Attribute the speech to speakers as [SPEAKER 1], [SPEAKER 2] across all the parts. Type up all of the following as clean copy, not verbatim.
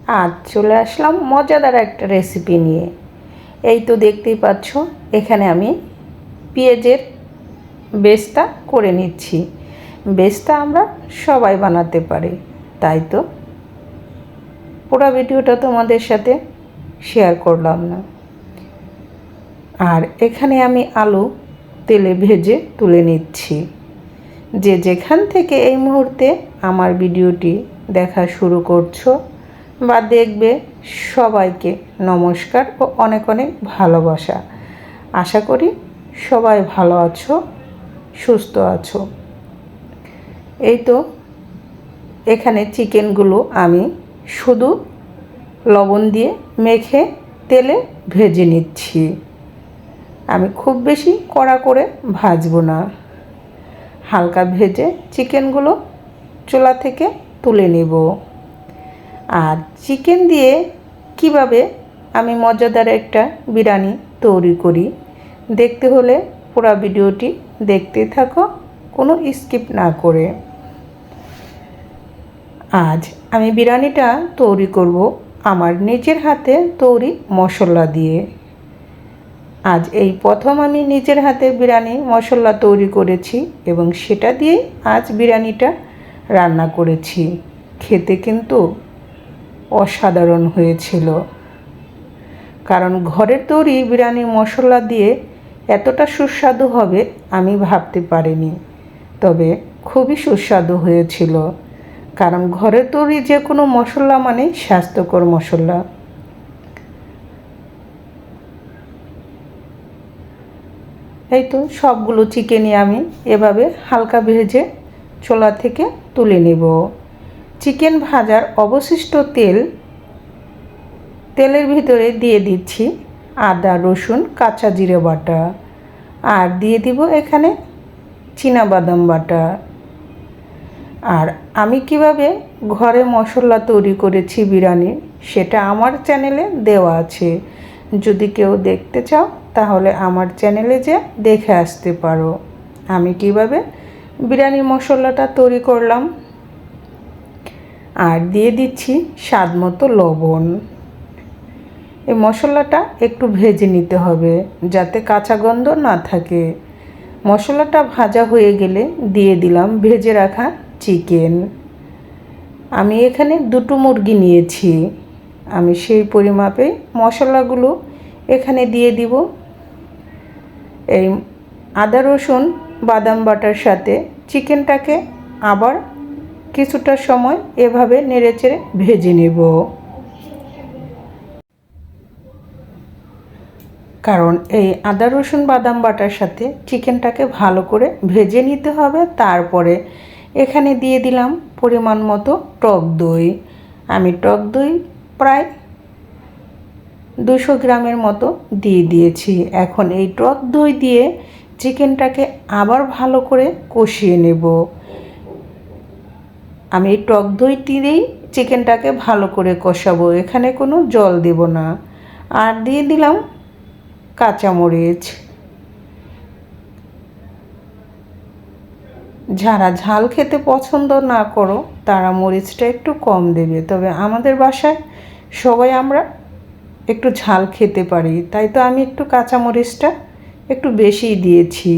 [SPEAKER 1] আজ চলে আসলাম মজাদার একটা রেসিপি নিয়ে। এই তো দেখতেই পাচ্ছ, এখানে আমি পেঁয়াজের বেস্তা করে নিচ্ছি। বেস্তা আমরা সবাই বানাতে পারি, তাই তো পুরো ভিডিওটা তোমাদের সাথে শেয়ার করলাম না। আর এখানে আমি আলু তেলে ভেজে তুলে নিচ্ছি। যে যেখান থেকে এই মুহূর্তে আমার ভিডিওটি দেখা শুরু করছো বা দেখবে, সবাইকে নমস্কার ও অনেক অনেক ভালোবাসা। আশা করি সবাই ভালো আছো, সুস্থ আছো। এই তো এখানে চিকেনগুলো আমি শুধু লবণ দিয়ে মেখে তেলে ভেজে নিচ্ছি। আমি খুব বেশি কড়া করে ভাজবো না, হালকা ভেজে চিকেনগুলো চুলা থেকে তুলে নেব। আর চিকেন দিয়ে কিভাবে আমি মজাদার একটা বিরিয়ানি তৈরি করি, দেখতে হলে পুরো ভিডিওটি দেখতে থাকো, কোনো স্কিপ না করে। আজ আমি বিরিয়ানিটা তৈরি করব আমার নিজের হাতে তৈরি মশলা দিয়ে। আজ এই প্রথম আমি নিজের হাতে বিরিয়ানি মশলা তৈরি করেছি এবং সেটা দিয়েই আজ বিরিয়ানিটা রান্না করেছি। খেতে কিন্তু অসাধারণ হয়েছিল, কারণ ঘরের তৈরি বিরিয়ানি মশলা দিয়ে এতটা সুস্বাদু হবে আমি ভাবতে পারিনি। তবে খুবই সুস্বাদু হয়েছিল, কারণ ঘরের তৈরি যে কোনো মশলা মানে স্বাস্থ্যকর মশলা। এই তো সবগুলো চিকেনই আমি এভাবে হালকা ভেজে চুলা থেকে তুলে নেব। চিকেন ভাজার অবশিষ্ট তেলের ভিতরে দিয়ে দিচ্ছি আদা, রসুন, কাঁচা জিরে বাটা, আর দিয়ে দিব এখানে চীনাবাদাম বাটা। আর আমি কিভাবে ঘরে মশলা তৈরি করেছি বিরিয়ানি, সেটা আমার চ্যানেলে দেওয়া আছে। যদি কেউ দেখতে চাও তাহলে আমার চ্যানেলে যে দেখে আসতে পারো আমি কিভাবে বিরিয়ানি মশলাটা তৈরি করলাম। আর দিয়ে দিচ্ছি স্বাদ মতো লবণ। এই মশলাটা একটু ভেজে নিতে হবে যাতে কাঁচা গন্ধ না থাকে। মশলাটা ভাজা হয়ে গেলে দিয়ে দিলাম ভেজে রাখা চিকেন। আমি এখানে 2টো মুরগি নিয়েছি। আমি সেই পরিমাপে মশলাগুলো এখানে দিয়ে দিব। এই আদা, রসুন, বাদাম বাটার সাথে চিকেনটাকে আবার কিছুটা সময় এভাবে নেড়েচেড়ে ভেজে নেব, কারণ এই আদা, রসুন, বাদাম বাটার সাথে চিকেনটাকে ভালো করে ভেজে নিতে হবে। তারপরে এখানে দিয়ে দিলাম পরিমাণ মতো টক দই। আমি টক দই প্রায় 200 গ্রামের মতো দিয়ে দিয়েছি। এখন এই টক দই দিয়ে চিকেনটাকে আবার ভালো করে কষিয়ে নেব। আমি এই টক দই দিয়েই চিকেনটাকে ভালো করে কষাবো, এখানে কোনো জল দেব না। আর দিয়ে দিলাম কাঁচামরিচ। যারা ঝাল খেতে পছন্দ না করো তারা মরিচটা একটু কম দেবে, তবে আমাদের বাসায় সবাই আমরা একটু ঝাল খেতে পারি, তাই তো আমি একটু কাঁচামরিচটা একটু বেশিই দিয়েছি।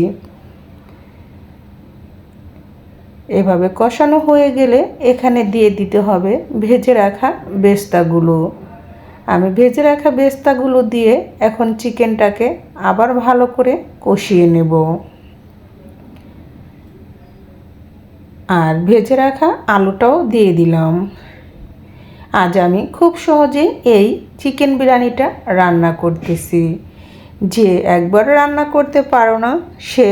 [SPEAKER 1] এভাবে কষানো হয়ে গেলে এখানে দিয়ে দিতে হবে ভেজে রাখা বেস্তাগুলো। আমি ভেজে রাখা বেস্তাগুলো দিয়ে এখন চিকেনটাকে আবার ভালো করে কষিয়ে নেব। আর ভেজে রাখা আলুটাও দিয়ে দিলাম। আজ আমি খুব সহজেই এই চিকেন বিরিয়ানিটা রান্না করতেছি। যে একবার রান্না করতে পারো না সে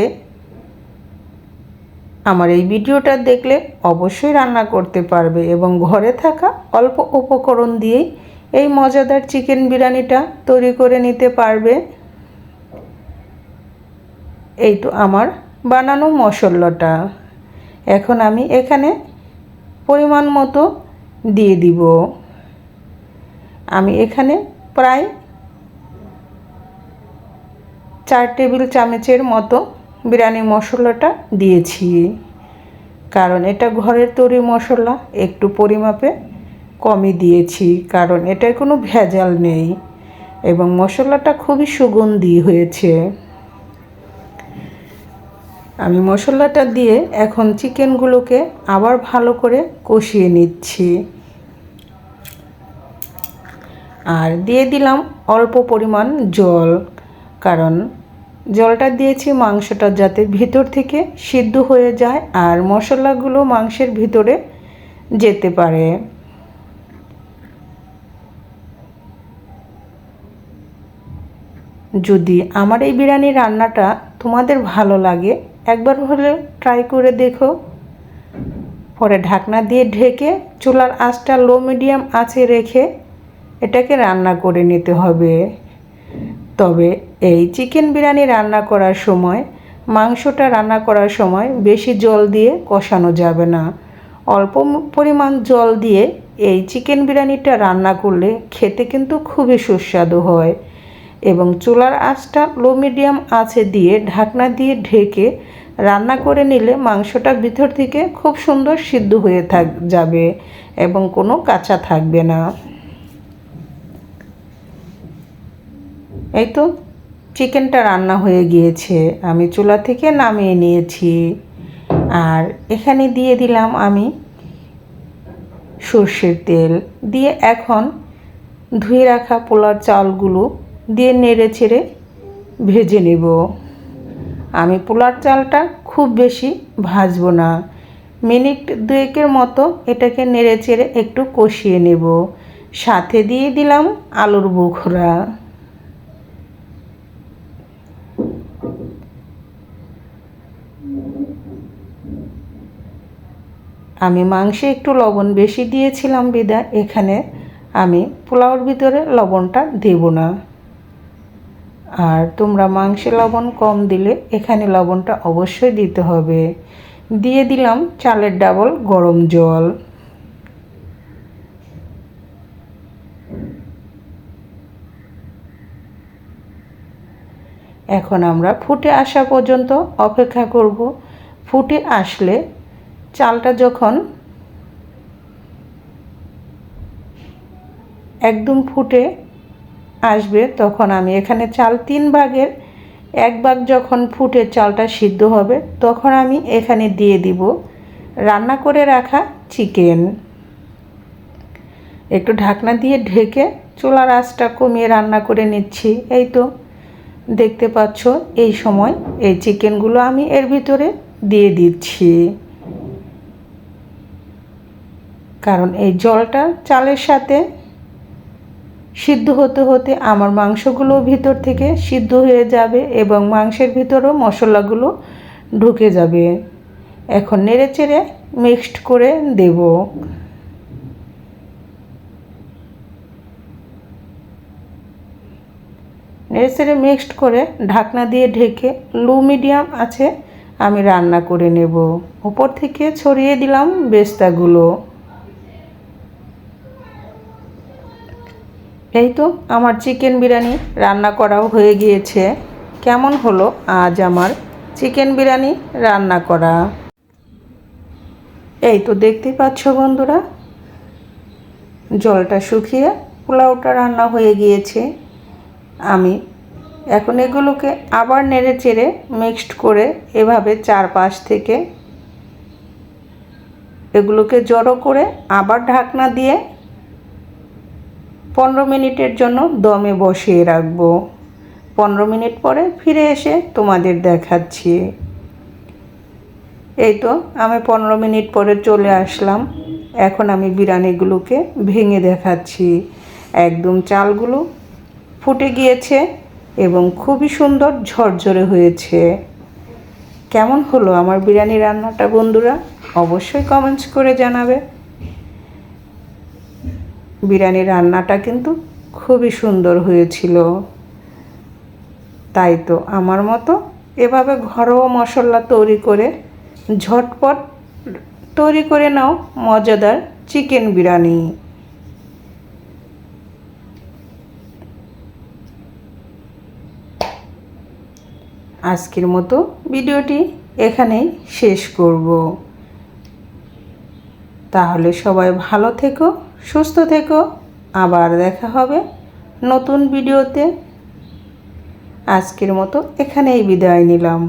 [SPEAKER 1] আমার এই ভিডিওটা দেখলে অবশ্যই রান্না করতে পারবে এবং ঘরে থাকা অল্প উপকরণ দিয়েই এই মজাদার চিকেন বিরিয়ানিটা তৈরি করে নিতে পারবে। এই তো আমার বানানো মশলাটা এখন আমি এখানে পরিমাণ মতো দিয়ে দিব। আমি এখানে প্রায় 4 টেবিল চামচের মতো বিরিয়ানি মশলাটা দিয়েছি, কারণ এটা ঘরের তৈরি মশলা, একটু পরিমাপে কমই দিয়েছি, কারণ এটায় কোনো ভেজাল নেই এবং মশলাটা খুবই সুগন্ধি হয়েছে। আমি মশলাটা দিয়ে এখন চিকেনগুলোকে আবার ভালো করে কষিয়ে নিচ্ছি। আর দিয়ে দিলাম অল্প পরিমাণ জল, কারণ জলটা দিয়েছি মাংসটা যাতে ভিতর থেকে সিদ্ধ হয়ে যায় আর মশলাগুলো মাংসের ভিতরে যেতে পারে। যদি আমার এই বিরিয়ানি রান্নাটা তোমাদের ভালো লাগে, একবার হলে ট্রাই করে দেখো। পরে ঢাকনা দিয়ে ঢেকে চুলার আঁচটা লো মিডিয়াম আঁচে রেখে এটাকে রান্না করে নিতে হবে। তবে এই চিকেন বিরিয়ানি রান্না করার সময়, মাংসটা রান্না করার সময় বেশি জল দিয়ে কষানো যাবে না। অল্প পরিমাণ জল দিয়ে এই চিকেন বিরিয়ানিটা রান্না করলে খেতে কিন্তু খুবই সুস্বাদু হয়। এবং চুলার আঁচটা লো মিডিয়াম আঁচে দিয়ে ঢাকনা দিয়ে ঢেকে রান্না করে নিলে মাংসটা ভিতর থেকে খুব সুন্দর সিদ্ধ হয়ে যাবে এবং কোনো কাঁচা থাকবে না। এই তো চিকেনটা রান্না হয়ে গিয়েছে, আমি চুলা থেকে নামিয়ে নিয়েছি। আর এখানে দিয়ে দিলাম আমি সর্ষের তেল দিয়ে এখন ধুয়ে রাখা পোলার চালগুলো দিয়ে নেড়ে চেড়ে ভেজে নেব। আমি পোলার চালটা খুব বেশি ভাজবো না, মিনিট দুয়েকের মতো এটাকে নেড়ে চেড়ে একটু কষিয়ে নেব। সাথে দিয়ে দিলাম আলুর বোখরা। আমি মাংসে একটু লবণ বেশি দিয়েছিলাম বিধায় এখানে আমি পোলাওর ভিতরে লবণটা দেব না। আর তোমরা মাংসে লবণ কম দিলে এখানে লবণটা অবশ্যই দিতে হবে। দিয়ে দিলাম চালের ডাবল গরম জল। এখন আমরা ফুটে আসা পর্যন্ত অপেক্ষা করব। ফুটে আসলে চালটা যখন একদম ফুটে আসবে তখন আমি এখানে চাল 3 ভাগের 1 ভাগ যখন ফুটে চালটা সিদ্ধ হবে তখন আমি এখানে দিয়ে দিব রান্না করে রাখা চিকেন। একটু ঢাকনা দিয়ে ঢেকে চুলার আঁচটা কমিয়ে রান্না করে নিচ্ছি। এই তো দেখতে পাচ্ছ, এই সময় এই চিকেনগুলো আমি এর ভিতরে দিয়ে দিচ্ছি, কারণ এই জলটা চালের সাথে সিদ্ধ হতে হতে আমার মাংসগুলো ভিতর থেকে সিদ্ধ হয়ে যাবে এবং মাংসের ভিতরেও মশলাগুলো ঢুকে যাবে। এখন নেড়েচেড়ে মিক্সড করে দেব। নেড়েচেড়ে মিক্সড করে ঢাকনা দিয়ে ঢেকে লো মিডিয়াম আছে আমি রান্না করে নেব। উপর থেকে ছড়িয়ে দিলাম বেস্তাগুলো। এই তো আমার চিকেন বিরিয়ানি রান্না করাও হয়ে গিয়েছে। কেমন হলো আজ আমার চিকেন বিরিয়ানি রান্না করা? এই তো দেখতেই পাচ্ছ বন্ধুরা, জলটা শুকিয়ে পোলাওটা রান্না হয়ে গিয়েছে। আমি এখন এগুলোকে আবার নেড়ে চেড়ে মিক্সড করে এভাবে চারপাশ থেকে এগুলোকে জড়ো করে আবার ঢাকনা দিয়ে 15 মিনিটের জন্য দমে বসিয়ে রাখবো। 15 মিনিট পরে ফিরে এসে তোমাদের দেখাচ্ছি। এই তো আমি 15 মিনিট পরে চলে আসলাম। এখন আমি বিরিয়ানিগুলোকে ভেঙে দেখাচ্ছি। একদম চালগুলো ফুটে গিয়েছে এবং খুবই সুন্দর ঝরঝরে হয়েছে। কেমন হলো আমার বিরিয়ানি রান্নাটা বন্ধুরা? অবশ্যই কমেন্টস করে জানাবে। বিরিয়ানি রান্নাটা কিন্তু খুবই সুন্দর হয়েছিল। তাই তো আমার মতো এভাবে ঘরোয়া মশলা তৈরি করে ঝটপট তৈরি করে নাও মজাদার চিকেন বিরিয়ানি। আজকের মতো ভিডিওটি এখানেই শেষ করব। তাহলে সবাই ভালো থেকো, সুস্থ থেকো। আবার দেখা হবে নতুন ভিডিওতে। আজকের মতো এখানেই বিদায় নিলাম।